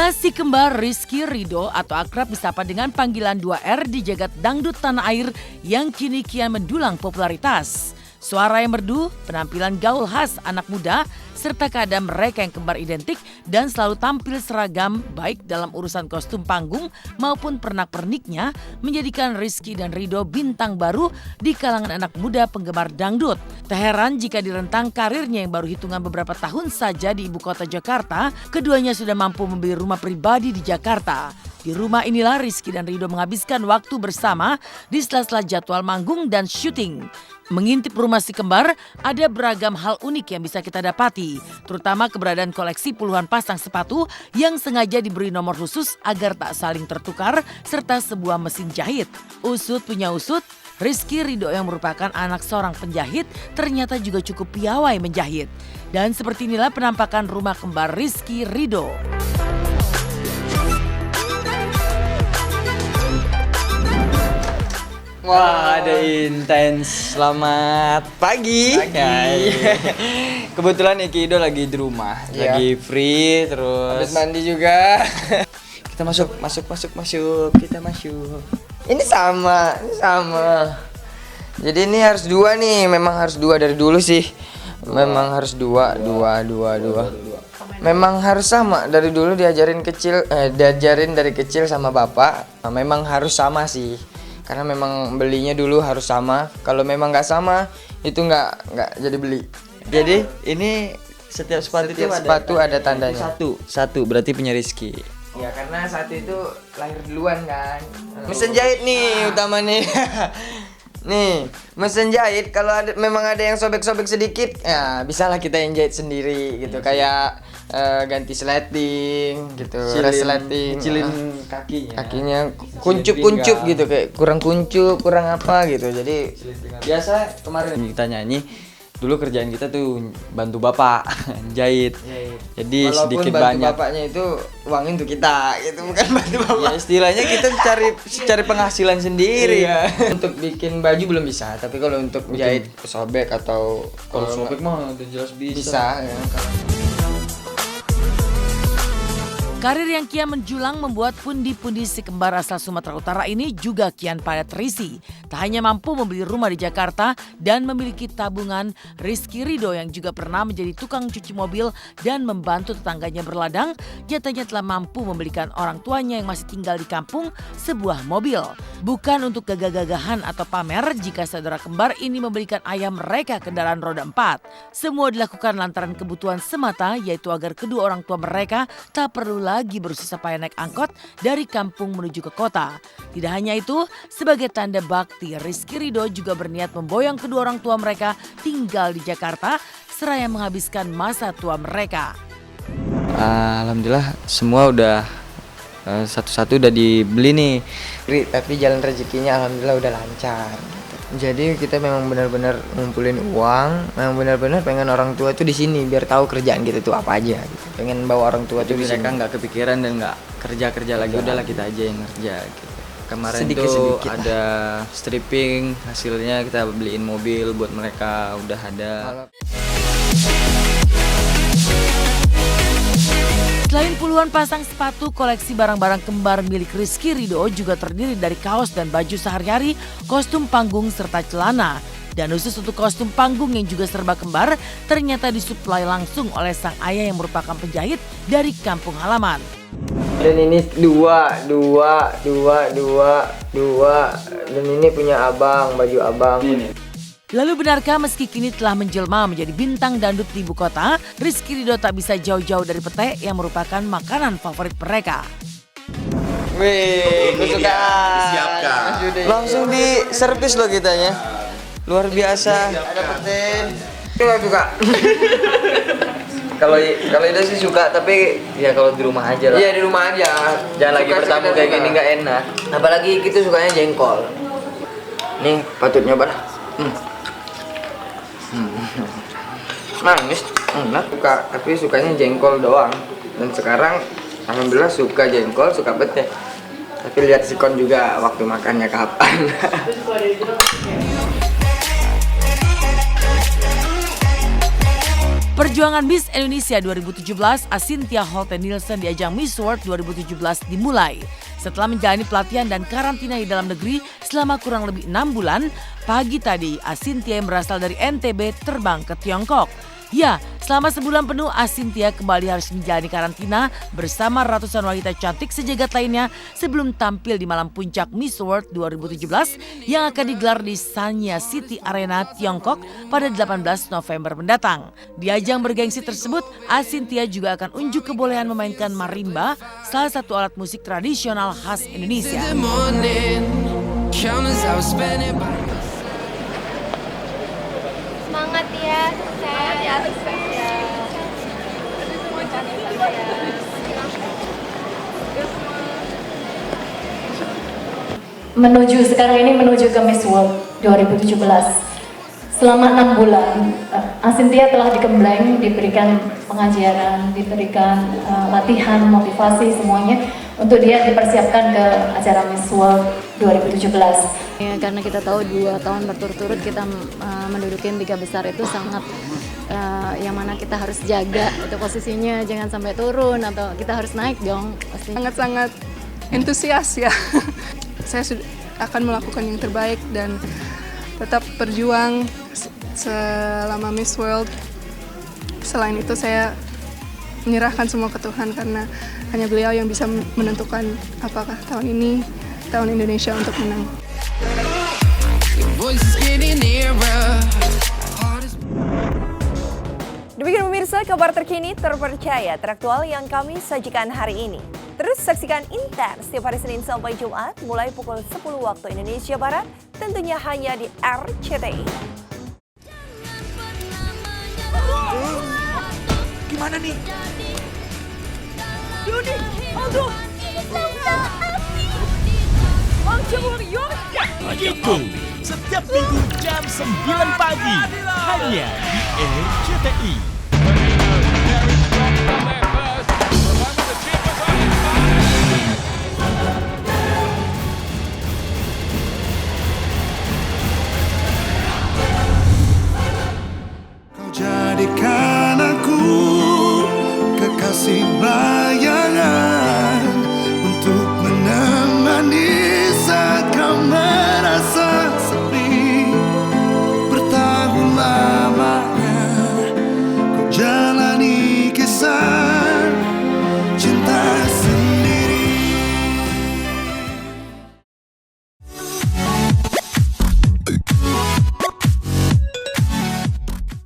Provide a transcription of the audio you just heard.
Inilah si kembar Rizky Ridho atau akrab disapa dengan panggilan 2R di jagat dangdut tanah air yang kini kian mendulang popularitas. Suara yang merdu, penampilan gaul khas anak muda, serta keadaan mereka yang kembar identik dan selalu tampil seragam baik dalam urusan kostum panggung maupun pernak-perniknya menjadikan Rizky dan Ridho bintang baru di kalangan anak muda penggemar dangdut. Tak heran jika di rentang karirnya yang baru hitungan beberapa tahun saja di ibu kota Jakarta, keduanya sudah mampu membeli rumah pribadi di Jakarta. Di rumah inilah Rizky dan Ridho menghabiskan waktu bersama di sela-sela jadwal manggung dan syuting. Mengintip rumah si kembar, ada beragam hal unik yang bisa kita dapati, terutama keberadaan koleksi puluhan pasang sepatu yang sengaja diberi nomor khusus agar tak saling tertukar, serta sebuah mesin jahit. Usut punya usut, Rizky Ridho yang merupakan anak seorang penjahit ternyata juga cukup piawai menjahit. Dan seperti inilah penampakan rumah kembar Rizky Ridho. Wah, ada intens. Selamat pagi. Kebetulan Iki Ido lagi di rumah, lagi free terus. Habis mandi juga. Kita masuk. Kita masuk. Ini sama. Jadi ini harus dua nih, memang harus dua dari dulu sih. Memang harus dua. Memang harus sama dari dulu diajarin dari kecil sama bapak. Memang harus sama sih. Karena memang belinya dulu harus sama. Kalau memang nggak sama, itu nggak jadi beli. Jadi ini setiap sepatu ada tandanya. Satu berarti punya Rizky. Ya karena satu itu lahir duluan kan. Mesin jahit nih utama nih. Nih, mesin jahit kalau memang ada yang sobek-sobek sedikit, ya bisalah kita yang jahit sendiri gitu. Kayak ganti sleting gitu, resleting, ngecilin kakinya kuncup gitu, kayak kurang kuncup, kurang apa gitu. Jadi biasa kemarin kita nyanyi dulu kerjaan kita tuh bantu bapak jahit. Jadi walaupun sedikit bantu banyak bapaknya itu uangin untuk kita gitu, bukan bantu bapak. Ya istilahnya kita cari penghasilan sendiri. Iya. Untuk bikin baju belum bisa, tapi kalau untuk jahit sobek atau Kalau sobek mah udah jelas bisa ya. Karir yang kian menjulang membuat pundi-pundi si kembar asal Sumatera Utara ini juga kian padat terisi. Tak hanya mampu membeli rumah di Jakarta dan memiliki tabungan, Rizky Ridho yang juga pernah menjadi tukang cuci mobil dan membantu tetangganya berladang, nyatanya telah mampu membelikan orang tuanya yang masih tinggal di kampung sebuah mobil. Bukan untuk gagah-gagahan atau pamer jika saudara kembar ini membelikan ayah mereka kendaraan roda 4. Semua dilakukan lantaran kebutuhan semata, yaitu agar kedua orang tua mereka tak perlu lagi bersusah payah naik angkot dari kampung menuju ke kota. Tidak hanya itu, sebagai tanda bakti, Rizky Ridho juga berniat memboyong kedua orang tua mereka tinggal di Jakarta seraya menghabiskan masa tua mereka. Alhamdulillah semua udah satu-satu udah dibeli nih. Tapi jalan rezekinya alhamdulillah udah lancar. Jadi kita memang benar-benar ngumpulin uang, memang benar-benar pengen orang tua tuh di sini biar tahu kerjaan kita tuh apa aja gitu. Pengen bawa orang tua tuh di sini. Mereka nggak kepikiran dan nggak kerja lagi, udahlah kita aja yang kerja gitu. Kemarin Sedikit-sedikit tuh ada stripping, hasilnya kita beliin mobil buat mereka, udah ada. Selain puluhan pasang sepatu, koleksi barang-barang kembar milik Rizky Ridho juga terdiri dari kaos dan baju sehari-hari, kostum panggung serta celana. Dan khusus untuk kostum panggung yang juga serba kembar, ternyata disuplai langsung oleh sang ayah yang merupakan penjahit dari kampung halaman. Dan ini dua. Dan ini punya abang, baju abang. Ini. Lalu benarkah meski kini telah menjelma menjadi bintang dangdut di ibu kota, Rizky Ridho tak bisa jauh-jauh dari pete yang merupakan makanan favorit mereka? Wih, kesukaan. Langsung di servis loh kitanya. Luar biasa. Ada pete. Coba buka. Kalau itu sih suka, tapi ya kalau di rumah aja lah. Iya, di rumah aja. Jangan lagi bertamu kayak gini nggak enak. Apalagi gitu sukanya jengkol. Nih, patut nyoba lah. Manis, enak, tapi sukanya jengkol doang. Dan sekarang alhamdulillah suka jengkol, suka pete. Tapi lihat sikon juga waktu makannya kapan. Perjuangan Miss Indonesia 2017 Asintia Holte Nielsen di ajang Miss World 2017 dimulai. Setelah menjalani pelatihan dan karantina di dalam negeri selama kurang lebih 6 bulan, pagi tadi Asintia yang berasal dari NTB terbang ke Tiongkok. Ya, selama sebulan penuh Asintia kembali harus menjalani karantina bersama ratusan wanita cantik sejagat lainnya sebelum tampil di malam puncak Miss World 2017 yang akan digelar di Sanya City Arena, Tiongkok pada 18 November mendatang. Di ajang bergengsi tersebut, Asintia juga akan unjuk kebolehan memainkan marimba, salah satu alat musik tradisional khas Indonesia. Semangat ya, sehat ya, sukses ya. Sekarang ini menuju ke Miss World 2017. Selama 6 bulan, Asintia telah digembleng, diberikan pengajaran, diberikan latihan, motivasi semuanya untuk dia dipersiapkan ke acara Miss World 2017. Ya, karena kita tahu 2 tahun berturut-turut kita menduduki 3 besar itu sangat yang mana kita harus jaga itu posisinya, jangan sampai turun atau kita harus naik dong. Pasti. Sangat-sangat antusias ya. Saya akan melakukan yang terbaik dan tetap berjuang selama Miss World. Selain itu saya menyerahkan semua ke Tuhan karena hanya beliau yang bisa menentukan apakah tahun ini tahun Indonesia untuk menang. Demikian pemirsa kabar terkini, terpercaya, teraktual yang kami sajikan hari ini. Terus saksikan Intens setiap hari Senin sampai Jumat mulai pukul 10 waktu Indonesia Barat, tentunya hanya di RCTI. Gimana nih? Yuni, Aldo, Ayo, setiap minggu jam 9 pagi hanya di RCTI.